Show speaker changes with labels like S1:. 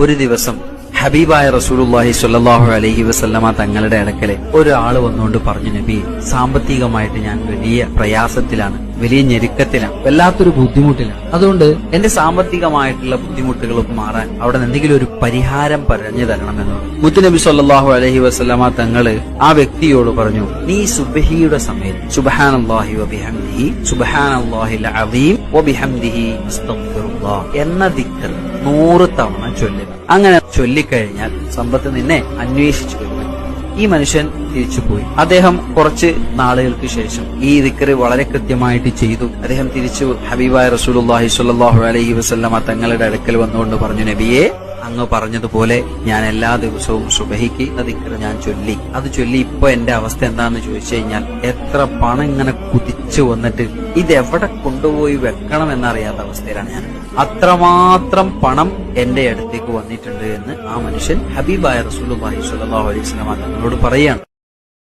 S1: ഒരു ദിവസം ഹബീബായ റസൂലുള്ളാഹി സ്വല്ലല്ലാഹു അലൈഹി വസല്ലമ തങ്ങളുടെ അടുക്കലെ ഒരാള് വന്നുകൊണ്ട് പറഞ്ഞു, നബി, സാമ്പത്തികമായിട്ട് ഞാൻ വലിയ പ്രയാസത്തിലാണ്, വലിയ ഞെരുക്കത്തിലാണ്, വല്ലാത്തൊരു ബുദ്ധിമുട്ടിലാണ്. അതുകൊണ്ട് എന്റെ സാമ്പത്തികമായിട്ടുള്ള ബുദ്ധിമുട്ടുകൾ മാറാൻ അവിടെ എന്തെങ്കിലും ഒരു പരിഹാരം പറഞ്ഞു തരണമെന്ന് മുത്തുനബി സ്വല്ലല്ലാഹു അലൈഹി വസല്ലമ തങ്ങള് ആ വ്യക്തിയോട് പറഞ്ഞു, നീ സുബ്ഹിയുടെ സമയത്ത് സുബ്ഹാനല്ലാഹി വബിഹംദിഹി സുബ്ഹാനല്ലാഹിൽ അസീം വബിഹംദിഹി അസ്തഗ്ഫിറുല്ലാഹ് എന്ന ദിക്ർ 100 തവണ ചൊല്ലുക. അങ്ങനെ ചൊല്ലിക്കഴിഞ്ഞാൽ സമ്പത്ത് നിന്നെ അന്വേഷിച്ചു വരും. ഈ മനുഷ്യൻ തിരിച്ചുപോയി. അദ്ദേഹം കുറച്ച് നാളുകൾക്ക് ശേഷം ഈ ദിക്ർ വളരെ കൃത്യമായിട്ട് ചെയ്തു. അദ്ദേഹം തിരിച്ചു ഹബീബായ റസൂലുള്ളാഹി സ്വല്ലല്ലാഹു അലൈഹി വസല്ലമ തങ്ങളുടെ അടുക്കൽ വന്നുകൊണ്ട് പറഞ്ഞു, നബിയെ, അങ്ങ് പറഞ്ഞതുപോലെ ഞാൻ എല്ലാ ദിവസവും സുബഹിക്ക് ദിക്ർ ഞാൻ ചൊല്ലി. അത് ചൊല്ലി ഇപ്പൊ എന്റെ അവസ്ഥ എന്താന്ന് ചോദിച്ചു കഴിഞ്ഞാൽ എത്ര പണം ഇങ്ങനെ കുതിച്ചു വന്നിട്ട് ഇതെവിടെ കൊണ്ടുപോയി വെക്കണം എന്നറിയാത്ത അവസ്ഥയിലാണ് ഞാൻ. അത്രമാത്രം പണം എന്റെ അടുത്തേക്ക് വന്നിട്ടുണ്ട് എന്ന് ആ മനുഷ്യൻ ഹബീബായ റസൂലുള്ളാഹി സ്വല്ലല്ലാഹു അലൈഹി വസല്ലമ തങ്ങളോട് പറയാണ്.